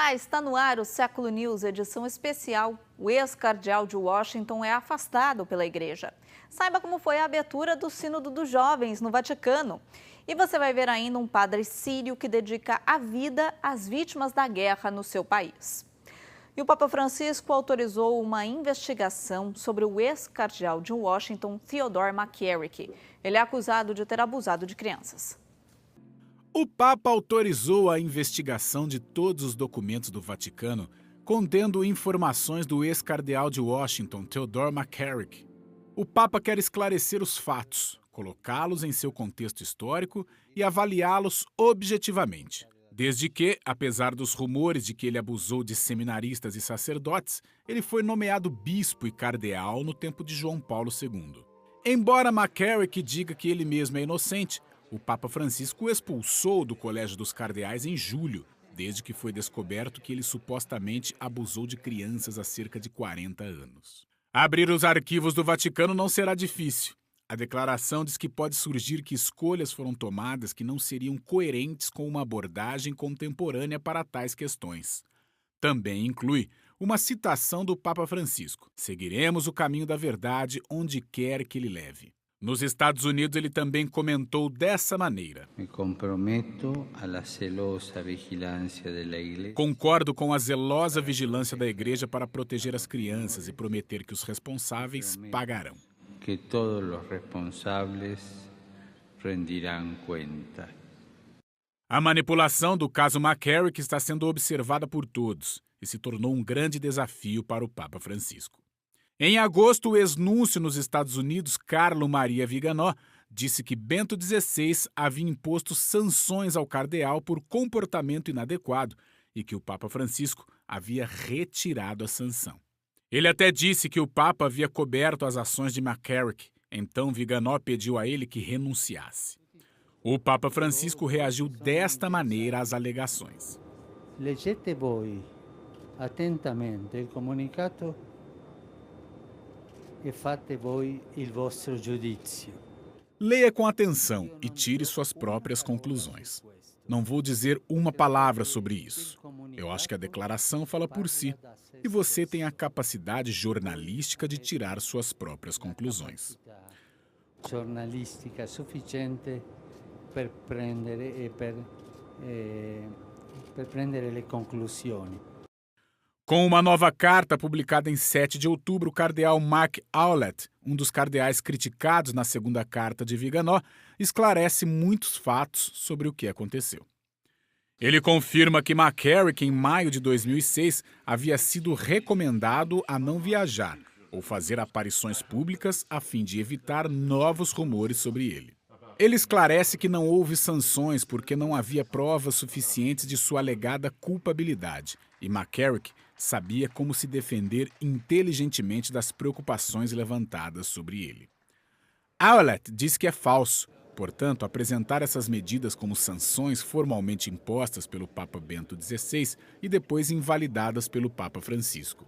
Olá, está no ar o Século News, edição especial. O ex-cardeal de Washington é afastado pela igreja. Saiba como foi a abertura do Sínodo dos Jovens no Vaticano. E você vai ver ainda um padre sírio que dedica a vida às vítimas da guerra no seu país. E o Papa Francisco autorizou uma investigação sobre o ex-cardeal de Washington, Theodore McCarrick. Ele é acusado de ter abusado de crianças. O Papa autorizou a investigação de todos os documentos do Vaticano contendo informações do ex-cardeal de Washington, Theodore McCarrick. O Papa quer esclarecer os fatos, colocá-los em seu contexto histórico e avaliá-los objetivamente. Desde que, apesar dos rumores de que ele abusou de seminaristas e sacerdotes, ele foi nomeado bispo e cardeal no tempo de João Paulo II. Embora McCarrick diga que ele mesmo é inocente, o Papa Francisco o expulsou do Colégio dos Cardeais em julho, desde que foi descoberto que ele supostamente abusou de crianças há cerca de 40 anos. Abrir os arquivos do Vaticano não será difícil. A declaração diz que pode surgir que escolhas foram tomadas que não seriam coerentes com uma abordagem contemporânea para tais questões. Também inclui uma citação do Papa Francisco: "Seguiremos o caminho da verdade onde quer que ele leve." Nos Estados Unidos, ele também comentou dessa maneira: Me comprometo à celosa vigilância da Igreja. "Concordo com a zelosa vigilância da Igreja para proteger as crianças e prometer que os responsáveis pagarão." Que todos os responsáveis rendirão conta. A manipulação do caso McCarrick está sendo observada por todos e se tornou um grande desafio para o Papa Francisco. Em agosto, o ex-núncio nos Estados Unidos, Carlo Maria Viganò, disse que Bento XVI havia imposto sanções ao cardeal por comportamento inadequado e que o Papa Francisco havia retirado a sanção. Ele até disse que o Papa havia coberto as ações de McCarrick, então Viganò pediu a ele que renunciasse. O Papa Francisco reagiu desta maneira às alegações: Leggete voi attentamente il comunicato e fate voi il vostro giudizio. Leia com atenção e tire suas próprias conclusões. Não vou dizer uma palavra sobre isso. Eu acho que a declaração fala por si e você tem a capacidade jornalística de tirar suas próprias conclusões. Jornalistica sufficiente per prendere le conclusioni. Com uma nova carta publicada em 7 de outubro, o cardeal Mark Ouellet, um dos cardeais criticados na segunda carta de Viganò, esclarece muitos fatos sobre o que aconteceu. Ele confirma que McCarrick, em maio de 2006, havia sido recomendado a não viajar ou fazer aparições públicas a fim de evitar novos rumores sobre ele. Ele esclarece que não houve sanções porque não havia provas suficientes de sua alegada culpabilidade e McCarrick sabia como se defender inteligentemente das preocupações levantadas sobre ele. Ouellet diz que é falso, portanto, apresentar essas medidas como sanções formalmente impostas pelo Papa Bento XVI e depois invalidadas pelo Papa Francisco.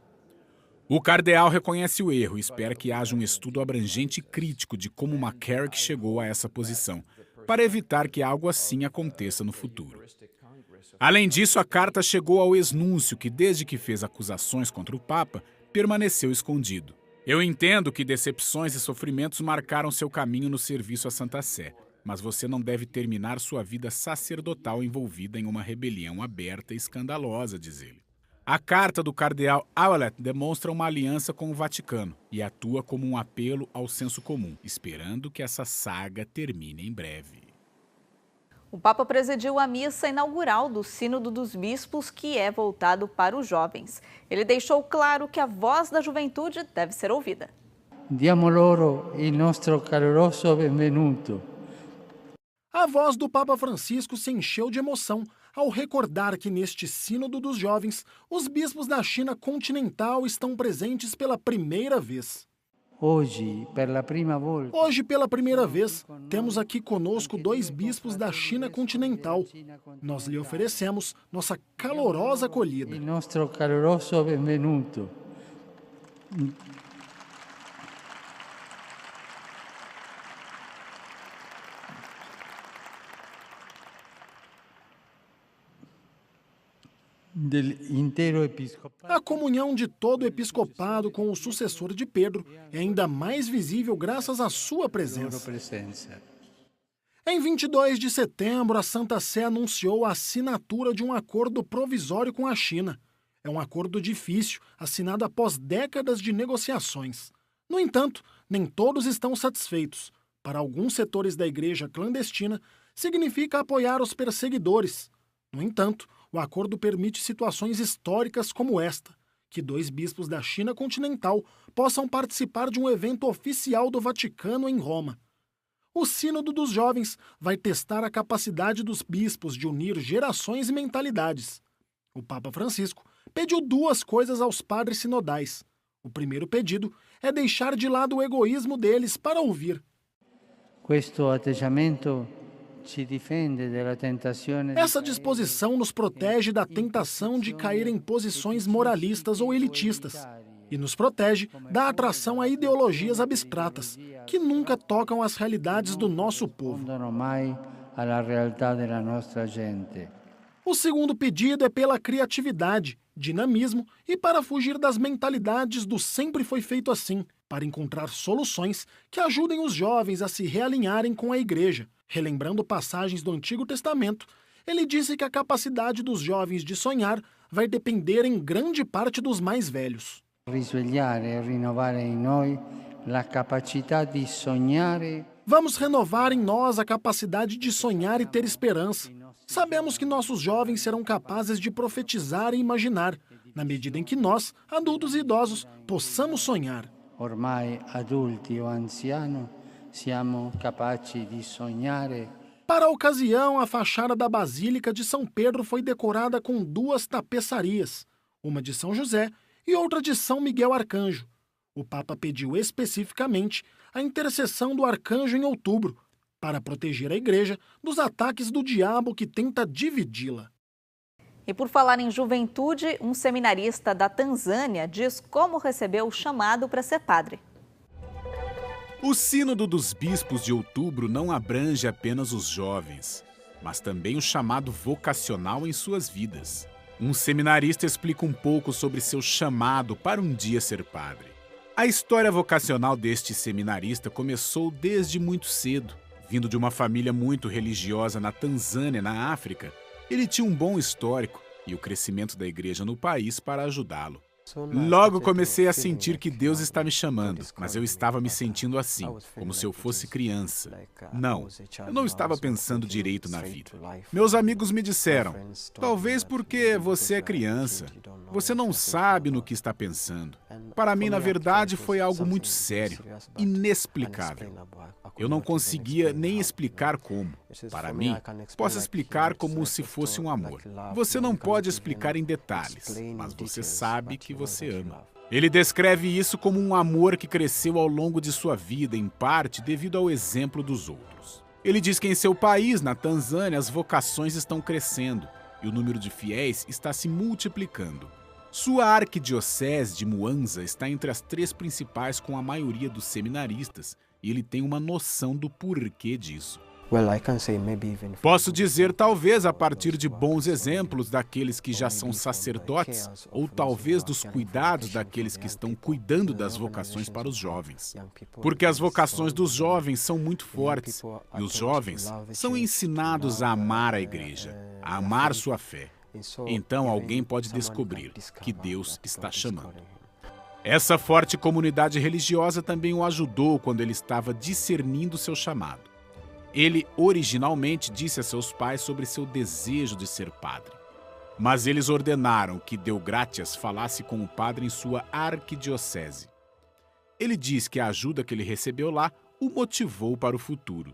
O cardeal reconhece o erro e espera que haja um estudo abrangente e crítico de como McCarrick chegou a essa posição, para evitar que algo assim aconteça no futuro. Além disso, a carta chegou ao ex-núncio, que desde que fez acusações contra o Papa, permaneceu escondido. Eu entendo que decepções e sofrimentos marcaram seu caminho no serviço à Santa Sé, mas você não deve terminar sua vida sacerdotal envolvida em uma rebelião aberta e escandalosa, diz ele. A carta do cardeal Ouellet demonstra uma aliança com o Vaticano e atua como um apelo ao senso comum, esperando que essa saga termine em breve. O Papa presidiu a missa inaugural do Sínodo dos Bispos, que é voltado para os jovens. Ele deixou claro que a voz da juventude deve ser ouvida. Diamo loro il nostro caloroso benvenuto. A voz do Papa Francisco se encheu de emoção ao recordar que neste Sínodo dos Jovens, os bispos da China continental estão presentes pela primeira vez. Hoje, pela primeira vez, temos aqui conosco 2 bispos da China continental. Nós lhe oferecemos nossa calorosa acolhida. Il nostro caloroso benvenuto. del intero episcopado. A comunhão de todo o episcopado com o sucessor de Pedro é ainda mais visível graças à sua Loro presença. presenza. Em 22 de setembro, a Santa Sé anunciou a assinatura de um acordo provisório com a China. É um acordo difícil, assinado após décadas de negociações. No entanto, nem todos estão satisfeitos. Para alguns setores da igreja clandestina, significa apoiar os perseguidores. No entanto, o acordo permite situações históricas como esta, que 2 bispos da China continental possam participar de um evento oficial do Vaticano em Roma. O Sínodo dos Jovens vai testar a capacidade dos bispos de unir gerações e mentalidades. O Papa Francisco pediu 2 coisas aos padres sinodais. O primeiro pedido é deixar de lado o egoísmo deles para ouvir. Questo atteggiamento ci difende dalla tentazione. Essa disposição nos protege da tentação de cair em posições moralistas ou elitistas e nos protege da atração a ideologias abstratas, que nunca tocam as realidades do nosso povo. Rispondono mai alla realtà della nostra gente. O segundo pedido é pela criatividade, dinamismo e para fugir das mentalidades do sempre foi feito assim, para encontrar soluções que ajudem os jovens a se realinharem com a igreja. Relembrando passagens do Antigo Testamento, ele disse que a capacidade dos jovens de sonhar vai depender em grande parte dos mais velhos. Risvegliare e rinnovare in noi la capacità di sognare. Vamos renovar em nós a capacidade de sonhar e ter esperança. Sabemos que nossos jovens serão capazes de profetizar e imaginar, na medida em que nós, adultos e idosos, possamos sonhar. Ormai adulti o anziani siamo capaci di sognare. Para a ocasião, a fachada da Basílica de São Pedro foi decorada com 2 tapeçarias, uma de São José e outra de São Miguel Arcanjo. O Papa pediu especificamente a intercessão do arcanjo em outubro, para proteger a igreja dos ataques do diabo que tenta dividi-la. E por falar em juventude, um seminarista da Tanzânia diz como recebeu o chamado para ser padre. O Sínodo dos Bispos de Outubro não abrange apenas os jovens, mas também o chamado vocacional em suas vidas. Um seminarista explica um pouco sobre seu chamado para um dia ser padre. A história vocacional deste seminarista começou desde muito cedo. Vindo de uma família muito religiosa na Tanzânia, na África, ele tinha um bom histórico e o crescimento da igreja no país para ajudá-lo. Logo comecei a sentir que Deus está me chamando, mas eu estava me sentindo assim, como se eu fosse criança. Não, eu não estava pensando direito na vida. Meus amigos me disseram, talvez porque você é criança, você não sabe no que está pensando. Para mim, na verdade, foi algo muito sério, inexplicável. Eu não conseguia nem explicar como. Para mim, posso explicar como se fosse um amor. Você não pode explicar em detalhes, mas você sabe que você ama. Ele descreve isso como um amor que cresceu ao longo de sua vida, em parte devido ao exemplo dos outros. Ele diz que em seu país, na Tanzânia, as vocações estão crescendo e o número de fiéis está se multiplicando. Sua arquidiocese de Mwanza está entre as 3 principais com a maioria dos seminaristas e ele tem uma noção do porquê disso. Posso dizer, talvez, a partir de bons exemplos daqueles que já são sacerdotes, ou talvez dos cuidados daqueles que estão cuidando das vocações para os jovens. Porque as vocações dos jovens são muito fortes, e os jovens são ensinados a amar a igreja, a amar sua fé. Então alguém pode descobrir que Deus está chamando. Essa forte comunidade religiosa também o ajudou quando ele estava discernindo seu chamado. Ele originalmente disse a seus pais sobre seu desejo de ser padre. Mas eles ordenaram que Deogratias falasse com o padre em sua arquidiocese. Ele diz que a ajuda que ele recebeu lá o motivou para o futuro.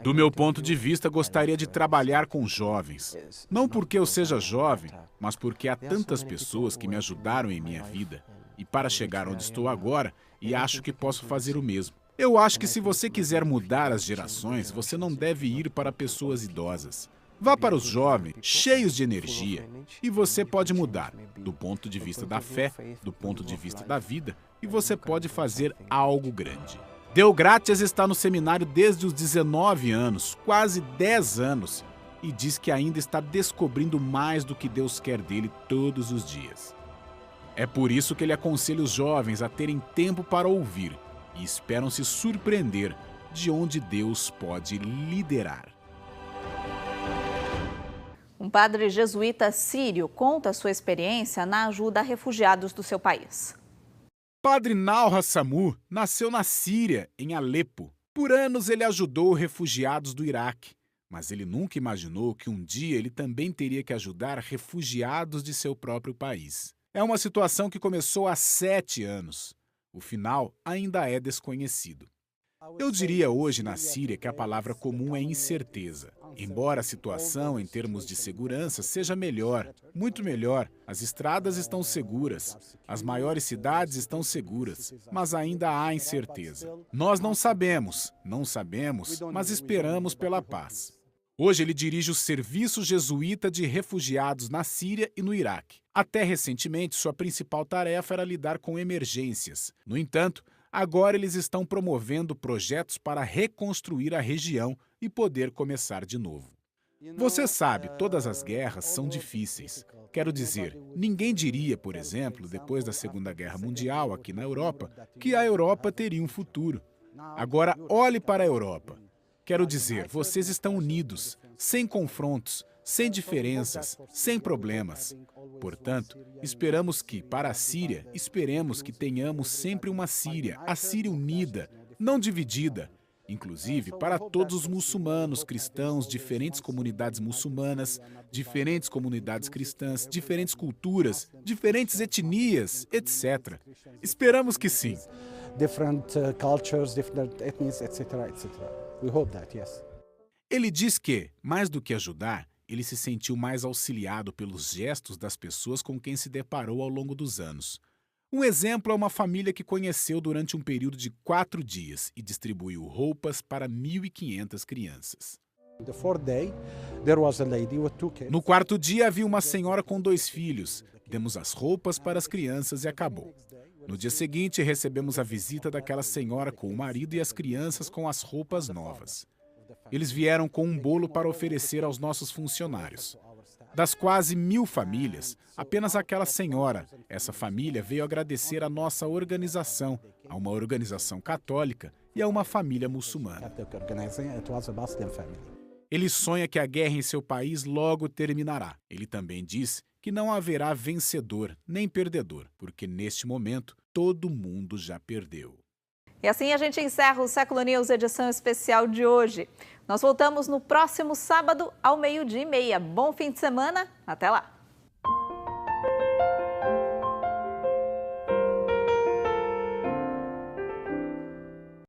Do meu ponto de vista, gostaria de trabalhar com jovens. Não porque eu seja jovem, mas porque há tantas pessoas que me ajudaram em minha vida e para chegar onde estou agora, e acho que posso fazer o mesmo. Eu acho que se você quiser mudar as gerações, você não deve ir para pessoas idosas. Vá para os jovens, cheios de energia, e você pode mudar, do ponto de vista da fé, do ponto de vista da vida, e você pode fazer algo grande. Deogratias está no seminário desde os 19 anos, quase 10 anos, e diz que ainda está descobrindo mais do que Deus quer dele todos os dias. É por isso que ele aconselha os jovens a terem tempo para ouvir e esperam se surpreender de onde Deus pode liderar. Um padre jesuíta sírio conta sua experiência na ajuda a refugiados do seu país. Padre Nahl Hassamu nasceu na Síria, em Alepo. Por anos ele ajudou refugiados do Iraque, mas ele nunca imaginou que um dia ele também teria que ajudar refugiados de seu próprio país. É uma situação que começou há 7 anos. O final ainda é desconhecido. Eu diria hoje na Síria que a palavra comum é incerteza. Embora a situação em termos de segurança seja melhor, muito melhor, as estradas estão seguras, as maiores cidades estão seguras, mas ainda há incerteza. Nós não sabemos, mas esperamos pela paz. Hoje ele dirige o Serviço Jesuíta de Refugiados na Síria e no Iraque. Até recentemente, sua principal tarefa era lidar com emergências. No entanto, agora eles estão promovendo projetos para reconstruir a região e poder começar de novo. Você sabe, todas as guerras são difíceis. Quero dizer, ninguém diria, por exemplo, depois da Segunda Guerra Mundial aqui na Europa, que a Europa teria um futuro. Agora, olhe para a Europa. Quero dizer, vocês estão unidos, sem confrontos, sem diferenças, sem problemas. Portanto, esperamos que, para a Síria, esperemos que tenhamos sempre uma Síria, a Síria unida, não dividida. Inclusive para todos os muçulmanos, cristãos, diferentes comunidades muçulmanas, diferentes comunidades cristãs, diferentes culturas, diferentes etnias, etc. Esperamos que sim. Different cultures, different ethnies, etc., etc. We hope that, yes. Ele diz que, mais do que ajudar, ele se sentiu mais auxiliado pelos gestos das pessoas com quem se deparou ao longo dos anos. Um exemplo é uma família que conheceu durante um período de 4 dias e distribuiu roupas para 1.500 crianças. No 4º dia havia uma senhora com 2 filhos. Demos as roupas para as crianças e acabou. No dia seguinte, recebemos a visita daquela senhora com o marido e as crianças com as roupas novas. Eles vieram com um bolo para oferecer aos nossos funcionários. Das quase 1.000 famílias, apenas aquela senhora, essa família, veio agradecer à nossa organização, a uma organização católica e a uma família muçulmana. Ele sonha que a guerra em seu país logo terminará. Ele também diz que não haverá vencedor nem perdedor, porque neste momento todo mundo já perdeu. E assim a gente encerra o Século News edição especial de hoje. Nós voltamos no próximo sábado ao 12:30. Bom fim de semana, até lá!